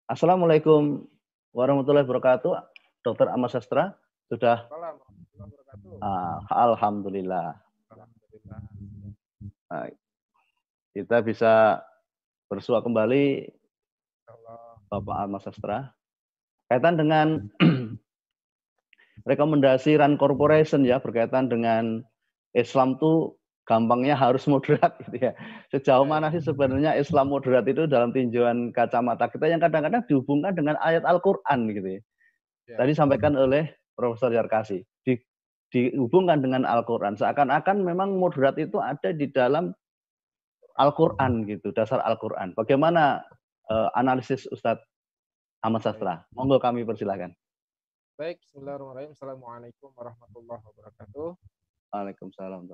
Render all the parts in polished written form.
Assalamualaikum warahmatullahi wabarakatuh. Dokter Ahmad Sastra sudah. Salam warahmatullahi wabarakatuh. Alhamdulillah. Alhamdulillah. Nah, kita bisa bersua kembali Allah. Bapak Ahmad Sastra kaitan dengan rekomendasi Rand Corporation ya berkaitan dengan Islam tuh gampangnya harus moderat gitu ya. Sejauh mana sih sebenarnya Islam moderat itu dalam tinjauan kacamata kita yang kadang-kadang dihubungkan dengan ayat Al-Qur'an gitu ya. Tadi disampaikan oleh Profesor Yarkasi. Dihubungkan dengan Al-Qur'an. Seakan-akan memang moderat itu ada di dalam Al-Qur'an gitu, dasar Al-Qur'an. Bagaimana analisis Ustadz Ahmad Sastra? Monggo kami persilahkan. Baik, bismillahirrahmanirrahim. Assalamualaikum warahmatullahi wabarakatuh. Waalaikumsalam.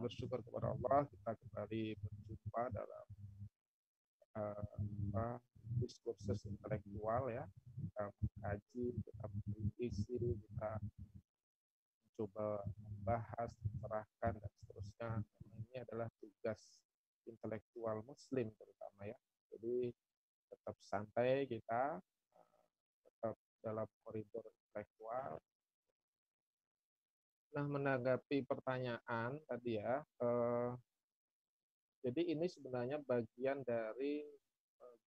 Bersyukur kepada Allah kita kembali berjumpa dalam diskursus intelektual ya. Kita mengkaji, kita mengisi, kita mencoba membahas, mencerahkan dan seterusnya. Ini adalah tugas intelektual Muslim terutama ya. Jadi tetap santai kita, tetap dalam koridor intelektual. Nah, menanggapi pertanyaan tadi ya, jadi ini sebenarnya bagian dari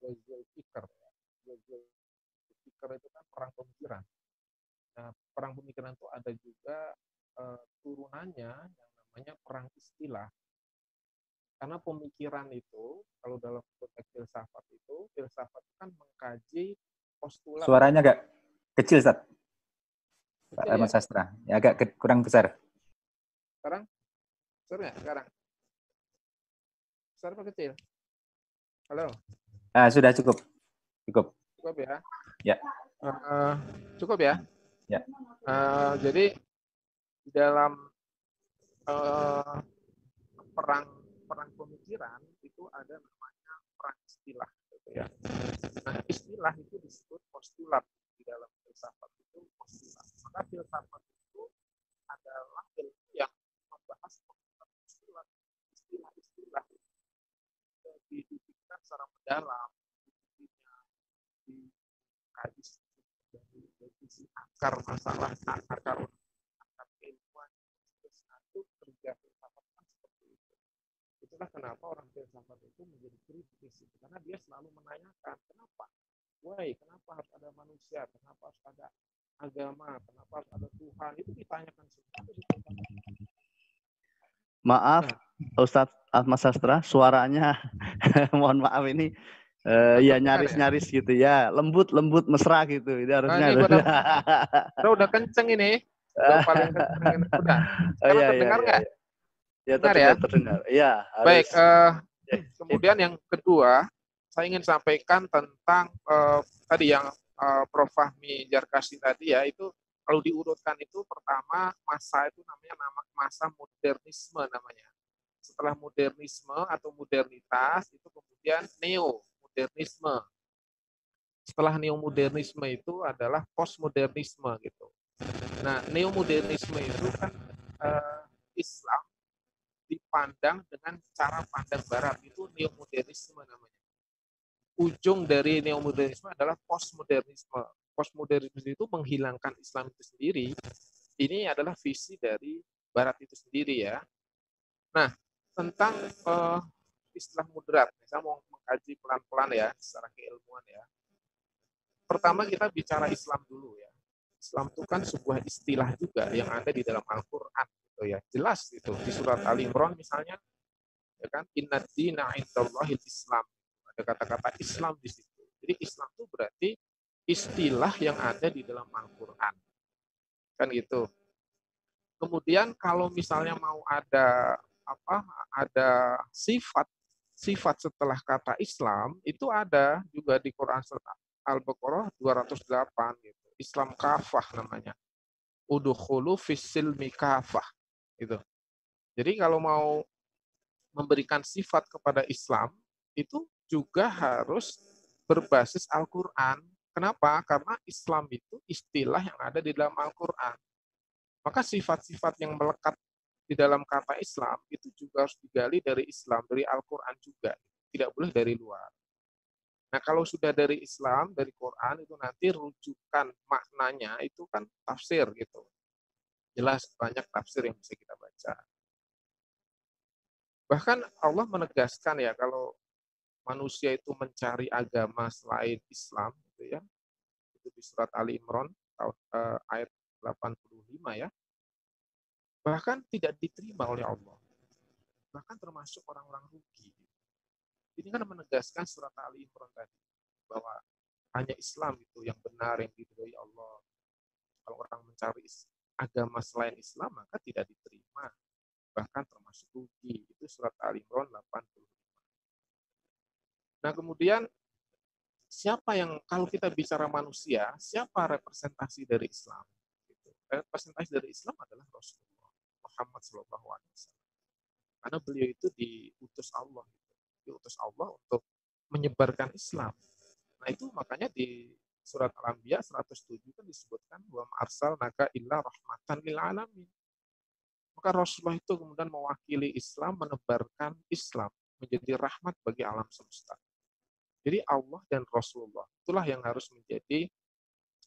Ghazal Fikr. Ya. Ghazal Fikr itu kan perang pemikiran. Nah, perang pemikiran itu ada juga turunannya yang namanya perang istilah. Karena pemikiran itu, kalau dalam konteks filsafat itu kan mengkaji postulat. Suaranya agak kecil, Ustaz. Pak Kecil, Ahmad ya? Sastra. Ya, agak kurang besar. Sekarang? Besar nggak sekarang? Besar apa kecil? Halo? Sudah cukup. Cukup ya? Ya. Cukup ya? Ya. Jadi di dalam perang pemikiran itu ada namanya perang istilah gitu ya. Nah, istilah itu disebut postulat di dalam filsafat itu postulat. Maka filsafat itu adalah ilmu yang membahas postulat istilah didudukkan secara mendalam, dikaji dari sisi akar masalah, akar keilmuan itu kerja filsafat kan seperti itu. Itulah kenapa orang filsafat itu menjadi kritis, karena dia selalu menanyakan kenapa, kenapa harus ada manusia, kenapa harus ada agama, kenapa harus ada Tuhan, itu ditanyakan semua. Maaf, Ustadz Ahmad Sastra, suaranya mohon maaf ini ya nyaris-nyaris ya? Gitu ya, lembut mesra gitu. Ini harusnya. Udah kenceng ini. Udah paling kenceng. Udah. Sekarang terdengar nggak? Ya, terdengar. Ya, harus. Baik, kemudian yang kedua, saya ingin sampaikan tentang tadi yang Prof. Fahmi Yarkasi tadi ya, itu kalau diurutkan itu pertama masa itu namanya masa modernisme namanya. Setelah modernisme atau modernitas itu kemudian neo-modernisme. Setelah neo-modernisme itu adalah postmodernisme gitu. Nah, neo-modernisme itu kan Islam dipandang dengan cara pandang barat, itu neo-modernisme namanya. Ujung dari neo-modernisme adalah postmodernisme. Postmodernisme itu menghilangkan Islam itu sendiri. Ini adalah visi dari barat itu sendiri ya. Nah, tentang istilah moderat, saya mau mengkaji pelan-pelan ya secara keilmuan ya. Pertama kita bicara Islam dulu ya. Islam itu kan sebuah istilah juga yang ada di dalam Al-Qur'an gitu ya. Jelas itu di surat Ali Imran misalnya ya kan, inna dina indallahil Islam. Ada kata-kata Islam di situ. Jadi Islam itu berarti istilah yang ada di dalam Al-Qur'an. Kan gitu. Kemudian kalau misalnya mau ada sifat setelah kata Islam itu ada juga di Quran surat Al-Baqarah 208 gitu. Islam kafah namanya. Udkhulu fis-silmi kafah gitu. Jadi kalau mau memberikan sifat kepada Islam itu juga harus berbasis Al-Qur'an. Kenapa? Karena Islam itu istilah yang ada di dalam Al-Qur'an. Maka sifat-sifat yang melekat di dalam kata Islam itu juga harus digali dari Islam, dari Al-Qur'an juga. Tidak boleh dari luar. Nah, kalau sudah dari Islam, dari Quran, itu nanti rujukan maknanya itu kan tafsir gitu. Jelas banyak tafsir yang bisa kita baca. Bahkan Allah menegaskan ya, kalau manusia itu mencari agama selain Islam, gitu ya, itu di surat Ali Imran ayat 85 ya, bahkan tidak diterima oleh Allah. Bahkan termasuk orang-orang rugi. Ini kan menegaskan surat Ali Imran tadi, bahwa hanya Islam itu yang benar, yang diridhoi Allah. Kalau orang mencari agama selain Islam, maka tidak diterima. Bahkan termasuk rugi. Itu surat Ali Imran 85. Nah, kemudian siapa yang, kalau kita bicara manusia, siapa representasi dari Islam? Representasi dari Islam adalah Rasulullah Muhammad SAW. Karena beliau itu diutus Allah. Diutus Allah untuk menyebarkan Islam. Nah, itu makanya di surat Al-Anbiya 107 kan disebutkan wa arsalnaka illa rahmatan lil alamin. Maka Rasulullah itu kemudian mewakili Islam, menebarkan Islam menjadi rahmat bagi alam semesta. Jadi Allah dan Rasulullah itulah yang harus menjadi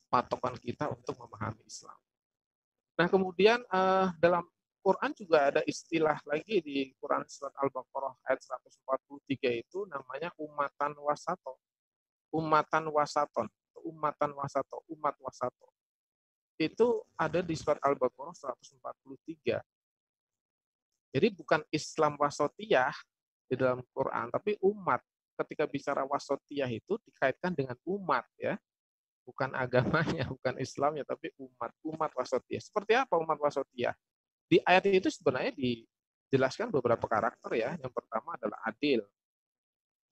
patokan kita untuk memahami Islam. Nah, kemudian dalam Quran juga ada istilah lagi di Quran surat Al-Baqarah ayat 143 itu namanya umatan wasato. Umatan wasaton, umatan wasato, umat wasato. Itu ada di surat Al-Baqarah 143. Jadi bukan Islam wasatiyah di dalam Quran, tapi umat. Ketika bicara wasatiyah itu dikaitkan dengan umat ya. Bukan agamanya, bukan Islamnya, tapi umat. Umat wasatiyah. Seperti apa umat wasatiyah? Di ayat itu sebenarnya dijelaskan beberapa karakter ya. Yang pertama adalah adil.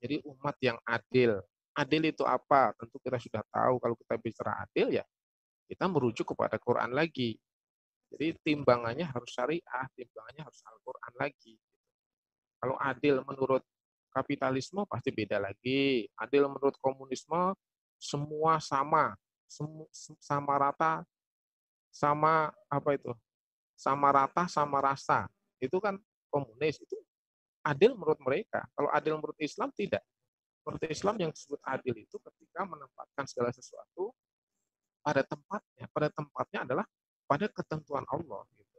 Jadi umat yang adil. Adil itu apa? Tentu kita sudah tahu kalau kita bicara adil ya, kita merujuk kepada Quran lagi. Jadi timbangannya harus syariah, timbangannya harus Al-Quran lagi. Kalau adil menurut kapitalisme pasti beda lagi. Adil menurut komunisme semua sama, sama rata, sama apa itu? Sama rata, sama rasa. Itu kan komunis, itu adil menurut mereka. Kalau adil menurut Islam tidak. Menurut Islam yang disebut adil itu ketika menempatkan segala sesuatu pada tempatnya. Pada tempatnya adalah pada ketentuan Allah. Gitu.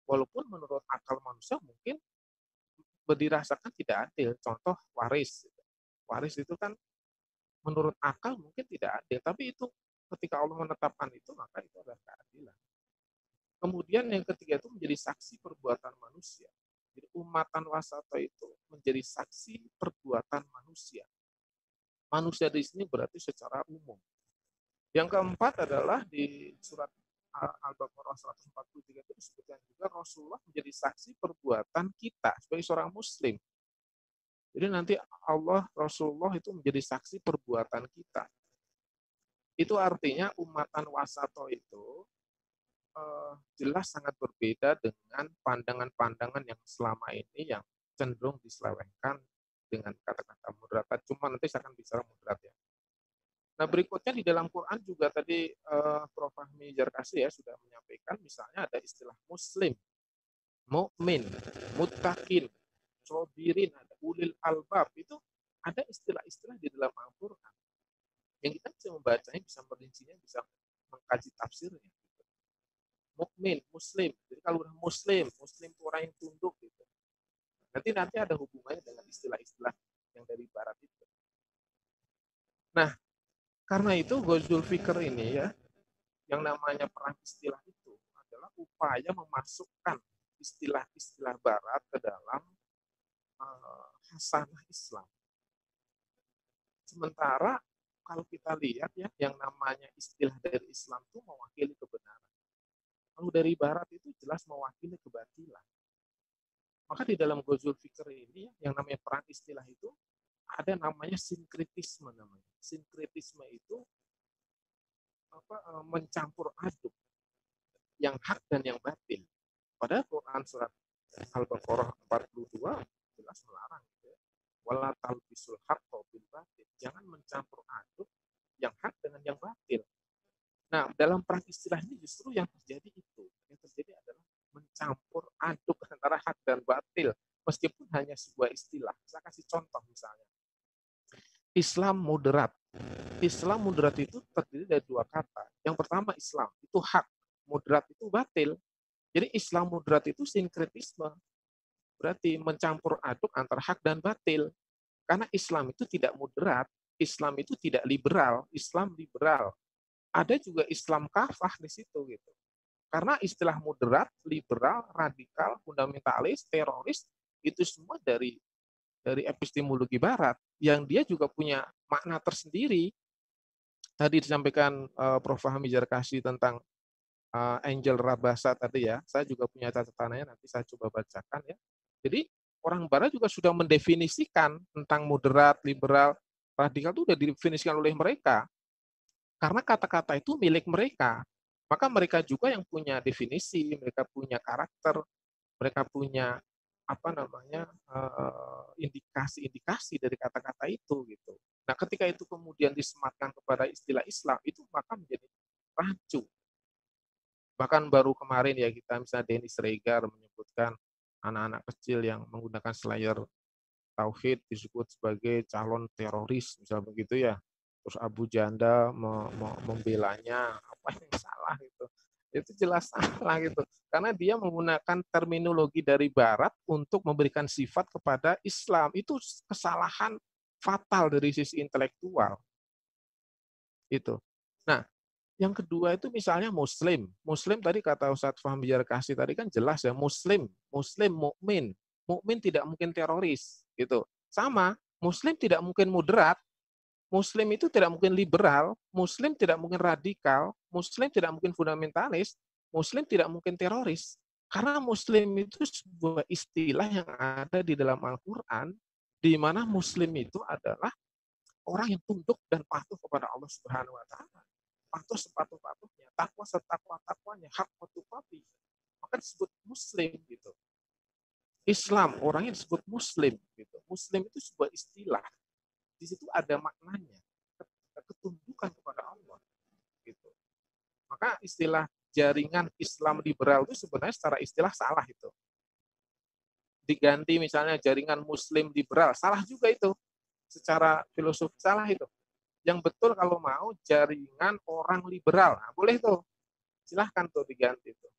Walaupun menurut akal manusia mungkin dirasakan tidak adil. Contoh waris. Waris itu kan menurut akal mungkin tidak adil. Tapi itu ketika Allah menetapkan itu, maka itu adalah keadilan. Kemudian yang ketiga itu menjadi saksi perbuatan manusia. Jadi umatan wasata itu menjadi saksi perbuatan manusia. Manusia di sini berarti secara umum. Yang keempat adalah di surat Al-Baqarah 143 itu disebutkan juga Rasulullah menjadi saksi perbuatan kita sebagai seorang muslim. Jadi nanti Allah, Rasulullah itu menjadi saksi perbuatan kita. Itu artinya umatan wasato itu jelas sangat berbeda dengan pandangan-pandangan yang selama ini yang cenderung diselewengkan dengan kata-kata moderat. Cuma nanti saya akan bicara moderat ya. Nah, berikutnya di dalam Quran juga tadi Prof. Fahmi Jarkasi ya sudah menyampaikan, misalnya ada istilah muslim, mukmin, muttaqin, sobirin, ada ulil albab, itu ada istilah-istilah di dalam Al-Quran yang kita bisa membacanya, bisa merincinya, bisa mengkaji tafsirnya. Mukmin, muslim. Jadi kalau udah muslim itu orang yang tunduk gitu. Nanti ada hubungannya dengan istilah-istilah yang dari barat itu. Nah, karena itu Ghazul Fikr ini ya, yang namanya perang istilah itu adalah upaya memasukkan istilah-istilah barat ke dalam hasanah Islam. Sementara kalau kita lihat ya, yang namanya istilah dari Islam itu mewakili kebenaran. Kalau dari barat itu jelas mewakili kebatilan. Maka di dalam Ghazul Fikr ini yang namanya perang istilah itu ada namanya sinkritisme namanya. Sinkritisme itu mencampur aduk yang hak dan yang batil. Pada Quran surat Al-Baqarah 42 jelas melarang gitu ya. Wala talbisul haqqo bil batil. Jangan mencampur aduk yang hak dengan yang batil. Nah, dalam perang istilah ini justru yang terjadi itu. Yang terjadi adalah mencampur aduk antara hak dan batil. Meskipun hanya sebuah istilah. Saya kasih contoh misalnya. Islam moderat. Islam moderat itu terdiri dari dua kata. Yang pertama Islam, itu hak. Moderat itu batil. Jadi Islam moderat itu sinkretisme. Berarti mencampur aduk antara hak dan batil. Karena Islam itu tidak moderat, Islam itu tidak liberal, Islam liberal. Ada juga Islam kafah di situ gitu. Karena istilah moderat, liberal, radikal, fundamentalis, teroris itu semua dari epistemologi barat yang dia juga punya makna tersendiri. Tadi disampaikan Prof. Fahmi Zarkasi tentang Angel Rabasa tadi ya. Saya juga punya catatannya, nanti saya coba bacakan ya. Jadi orang barat juga sudah mendefinisikan tentang moderat, liberal, radikal itu sudah didefinisikan oleh mereka. Karena kata-kata itu milik mereka. Maka mereka juga yang punya definisi, mereka punya karakter, mereka punya indikasi-indikasi dari kata-kata itu gitu. Nah, ketika itu kemudian disematkan kepada istilah Islam, itu maka menjadi rancu. Bahkan baru kemarin ya kita misalnya Dennis Regar menyebutkan anak-anak kecil yang menggunakan slayer tauhid disebut sebagai calon teroris, misalnya begitu ya. Terus Abu Janda membelanya, apa yang salah gitu. Itu jelas salah gitu. Karena dia menggunakan terminologi dari barat untuk memberikan sifat kepada Islam. Itu kesalahan fatal dari sisi intelektual. Itu. Nah, yang kedua itu misalnya Muslim. Muslim tadi kata Ustadz Fahmi Zarkasi tadi kan jelas ya, Muslim, mukmin. Mukmin tidak mungkin teroris, gitu. Sama, Muslim tidak mungkin moderat, Muslim itu tidak mungkin liberal, Muslim tidak mungkin radikal, Muslim tidak mungkin fundamentalis, Muslim tidak mungkin teroris. Karena Muslim itu sebuah istilah yang ada di dalam Al-Quran, di mana Muslim itu adalah orang yang tunduk dan patuh kepada Allah Subhanahu Wa Taala, patuh sepatuh-patuhnya, takwa setakwa-takwanya, hak tuqati. Maka disebut Muslim gitu. Islam orangnya disebut Muslim gitu. Muslim itu sebuah istilah. Di situ ada maknanya, ketundukan kepada Allah gitu. Maka istilah jaringan Islam liberal itu sebenarnya secara istilah salah itu. Diganti misalnya jaringan Muslim liberal, salah juga itu. Secara filosofi salah itu. Yang betul kalau mau jaringan orang liberal. Nah, boleh tuh. Silahkan tuh diganti tuh.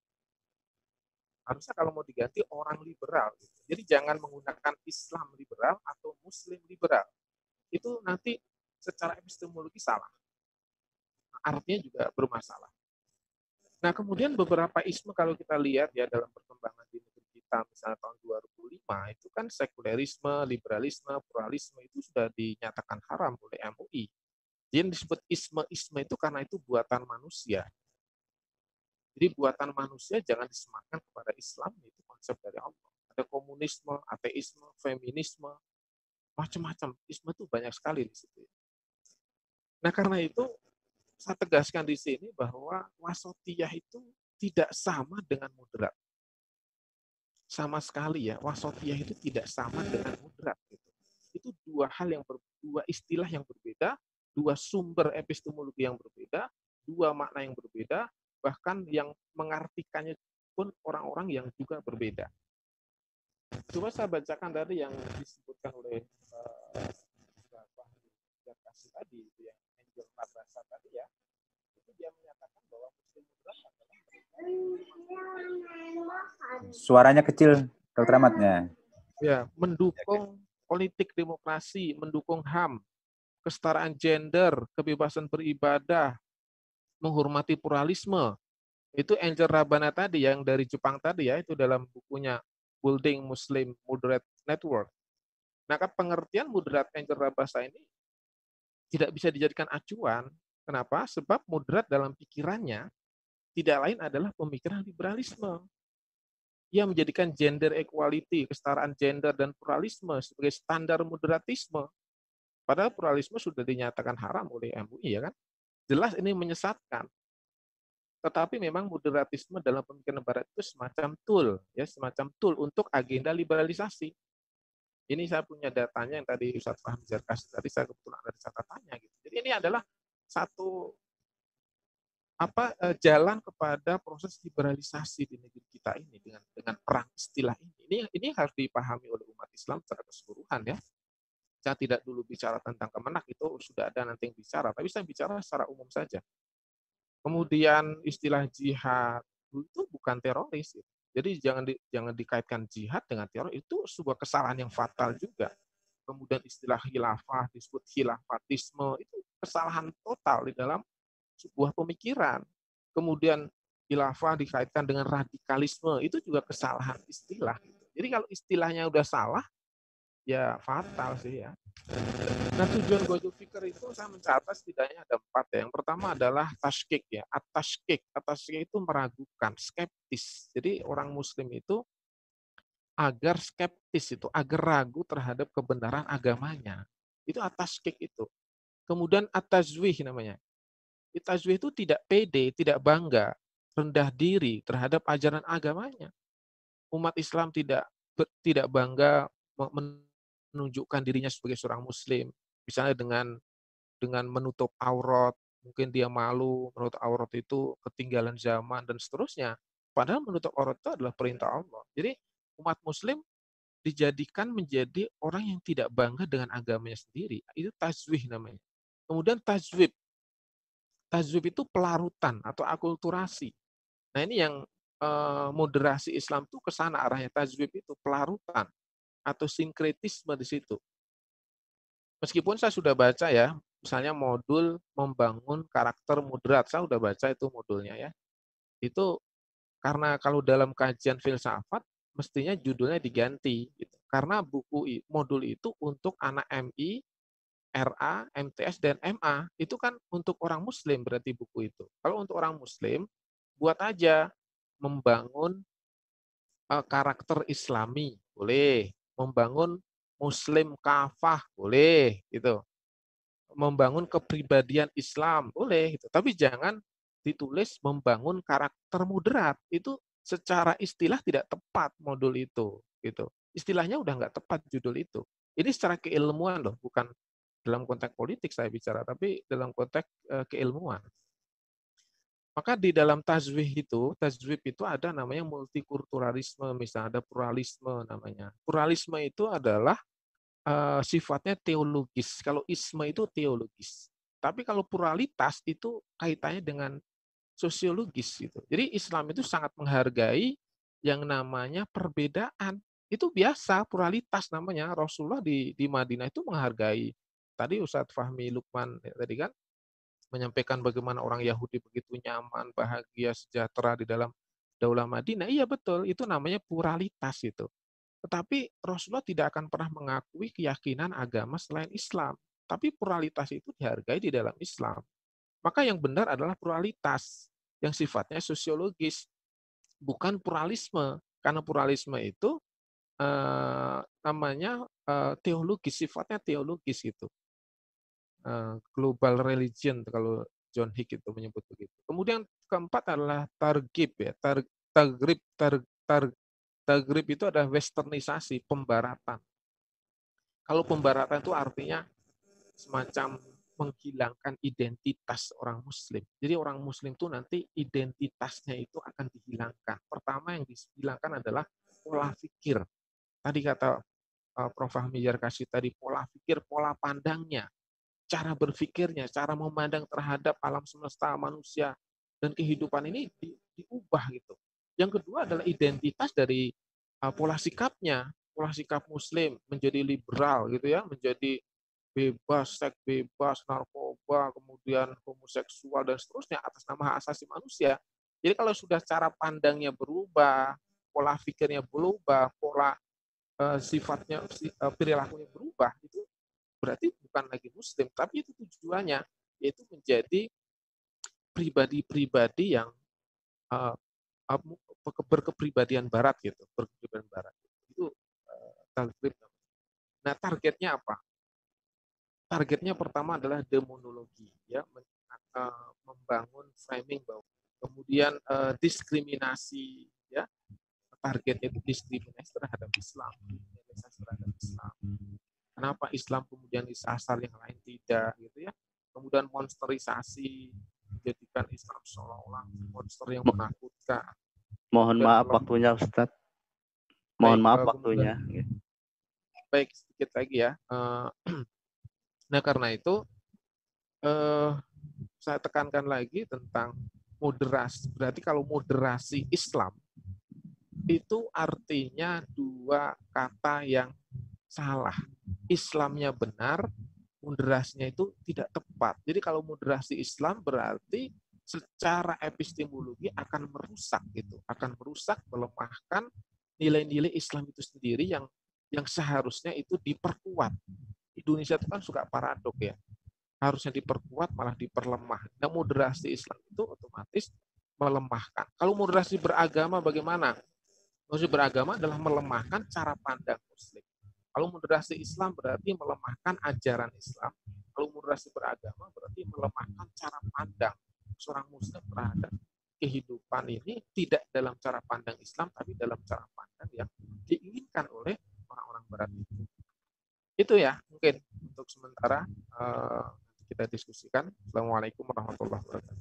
Harusnya kalau mau diganti orang liberal. Gitu. Jadi jangan menggunakan Islam liberal atau Muslim liberal. Itu nanti secara epistemologi salah. Artinya juga bermasalah. Nah, kemudian beberapa isme kalau kita lihat ya dalam perkembangan di negeri kita, misalnya tahun 2005, itu kan sekulerisme, liberalisme, pluralisme itu sudah dinyatakan haram oleh MUI. Jadi disebut isme-isme itu karena itu buatan manusia. Jadi buatan manusia jangan disematkan kepada Islam, itu konsep dari Allah. Ada komunisme, ateisme, feminisme, macam-macam. Isme itu banyak sekali di situ. Nah, karena itu saya tegaskan di sini bahwa wasatiyah itu tidak sama dengan moderat. Sama sekali ya, wasatiyah itu tidak sama dengan moderat. Gitu. Itu dua istilah yang berbeda, dua sumber epistemologi yang berbeda, dua makna yang berbeda, bahkan yang mengartikannya pun orang-orang yang juga berbeda. Coba saya bacakan tadi yang disebutkan oleh Zarkasi tadi, itu yang Angel Rabasa tadi ya. Itu dia menyatakan bahwa Muslim moderat adalah Suaranya kecil, Dr. Ahmadnya. Ya, mendukung politik demokrasi, mendukung HAM, kesetaraan gender, kebebasan beribadah, menghormati pluralisme. Itu Angel Rabana tadi yang dari Jepang tadi ya, itu dalam bukunya Building Muslim Moderate Network. Nah, pengertian moderat Angel Rabasa ini tidak bisa dijadikan acuan. Kenapa? Sebab moderat dalam pikirannya tidak lain adalah pemikiran liberalisme. Ia menjadikan gender equality, kesetaraan gender dan pluralisme sebagai standar moderatisme. Padahal pluralisme sudah dinyatakan haram oleh MUI, ya kan? Jelas ini menyesatkan. Tetapi memang moderatisme dalam pemikiran barat itu semacam tool, ya, semacam tool untuk agenda liberalisasi. Ini saya punya datanya yang tadi Ustaz Fahmi Zarkasi tadi saya kebetulan ada catatannya gitu. Jadi ini adalah satu jalan kepada proses liberalisasi di negeri kita ini dengan perang istilah ini. Ini harus dipahami oleh umat Islam secara keseluruhan ya. saya tidak dulu bicara tentang Kemenak, itu sudah ada nanti yang bicara, tapi saya bicara secara umum saja. Kemudian istilah jihad itu bukan teroris. Jadi jangan dikaitkan jihad dengan teror, itu sebuah kesalahan yang fatal juga. Kemudian istilah khilafah disebut khilafatisme, itu kesalahan total di dalam sebuah pemikiran. Kemudian khilafah dikaitkan dengan radikalisme, itu juga kesalahan istilah. Jadi kalau istilahnya udah salah, ya fatal sih ya. Nah, tujuan Ghazul Fikr itu saya mencatat setidaknya ada 4 ya. Yang pertama adalah tashkik ya. At-tashkik itu meragukan, skeptis. Jadi orang muslim itu agar skeptis itu, agar ragu terhadap kebenaran agamanya. Itu at-tashkik itu. Kemudian at-tazwih namanya. At-tazwih itu tidak pede, tidak bangga, rendah diri terhadap ajaran agamanya. Umat Islam tidak bangga menunjukkan dirinya sebagai seorang muslim, misalnya dengan menutup aurat, mungkin dia malu menutup aurat itu ketinggalan zaman dan seterusnya. Padahal menutup aurat itu adalah perintah Allah. Jadi umat muslim dijadikan menjadi orang yang tidak bangga dengan agamanya sendiri. Itu tazwih namanya. Kemudian tajwib. Tajwib itu pelarutan atau akulturasi. Nah, ini yang moderasi Islam itu ke sana arahnya. Tajwib itu pelarutan atau sinkretisme di situ. Meskipun saya sudah baca ya, misalnya modul membangun karakter moderat, saya sudah baca itu modulnya ya. Itu karena kalau dalam kajian filsafat, mestinya judulnya diganti. Gitu. Karena modul itu untuk anak MI, RA, MTS, dan MA. Itu kan untuk orang muslim berarti buku itu. Kalau untuk orang muslim, buat aja membangun karakter Islami, boleh. Membangun Muslim kafah, boleh. Gitu. Membangun kepribadian Islam, boleh. Gitu. Tapi jangan ditulis membangun karakter moderat. Itu secara istilah tidak tepat modul itu. Gitu. Istilahnya udah nggak tepat judul itu. Ini secara keilmuan loh, bukan dalam konteks politik saya bicara, tapi dalam konteks keilmuan. Maka di dalam tajwid itu ada namanya multikulturalisme, misalnya ada pluralisme namanya. Pluralisme itu adalah sifatnya teologis. Kalau isme itu teologis. Tapi kalau pluralitas itu kaitannya dengan sosiologis gitu. Jadi Islam itu sangat menghargai yang namanya perbedaan. Itu biasa, pluralitas namanya. Rasulullah di Madinah itu menghargai. Tadi Ustadz Fahmi Lukman tadi kan menyampaikan bagaimana orang Yahudi begitu nyaman, bahagia, sejahtera di dalam Daulah Madinah. Iya betul, itu namanya pluralitas itu. Tetapi Rasulullah tidak akan pernah mengakui keyakinan agama selain Islam. Tapi pluralitas itu dihargai di dalam Islam. Maka yang benar adalah pluralitas yang sifatnya sosiologis, bukan pluralisme. Karena pluralisme itu namanya teologis, sifatnya teologis gitu. Global religion kalau John Hick itu menyebut begitu. Kemudian keempat adalah targib ya. Tagrib itu adalah westernisasi, pembaratan. Kalau pembaratan itu artinya semacam menghilangkan identitas orang muslim. Jadi orang muslim itu nanti identitasnya itu akan dihilangkan. Pertama yang dihilangkan adalah pola pikir. Tadi kata Prof. Fahmi Yarkasi tadi, pola pikir, pola pandangnya, cara berpikirnya, cara memandang terhadap alam semesta, manusia, dan kehidupan ini diubah gitu. Yang kedua adalah identitas dari pola sikapnya, pola sikap muslim menjadi liberal gitu ya, menjadi bebas, seks bebas, narkoba, kemudian homoseksual dan seterusnya atas nama hak asasi manusia. Jadi kalau sudah cara pandangnya berubah, pola pikirnya berubah, pola sifatnya, perilakunya berubah, itu berarti bukan lagi muslim, tapi itu tujuannya, yaitu menjadi pribadi-pribadi yang berkepribadian barat gitu, berkepribadian barat. Itu target. Nah, targetnya apa? Targetnya pertama adalah demonologi, ya, membangun framing bahwa kemudian diskriminasi, ya, targetnya itu diskriminasi terhadap Islam, terhadap Islam. Kenapa Islam kemudian disasar yang lain tidak, gitu ya? Kemudian monsterisasi, menjadikan Islam seolah-olah monster yang menakutkan. Mohon maaf waktunya, Ustadz. Mohon maaf waktunya. baik sedikit lagi ya. Nah karena itu saya tekankan lagi tentang moderasi. Berarti kalau moderasi Islam itu artinya dua kata yang salah. Islamnya benar, moderasinya itu tidak tepat. Jadi kalau moderasi Islam berarti secara epistemologi akan merusak gitu, akan merusak, melemahkan nilai-nilai Islam itu sendiri yang seharusnya itu diperkuat. Indonesia itu kan suka paradok ya. Harusnya diperkuat malah diperlemah. Nah, moderasi Islam itu otomatis melemahkan. Kalau moderasi beragama bagaimana? Moderasi beragama adalah melemahkan cara pandang Muslim. Kalau moderasi Islam berarti melemahkan ajaran Islam. Kalau moderasi beragama berarti melemahkan cara pandang seorang Muslim terhadap kehidupan ini, tidak dalam cara pandang Islam, tapi dalam cara pandang yang diinginkan oleh orang-orang Barat itu. Itu ya, mungkin untuk sementara kita diskusikan. Assalamualaikum warahmatullahi wabarakatuh.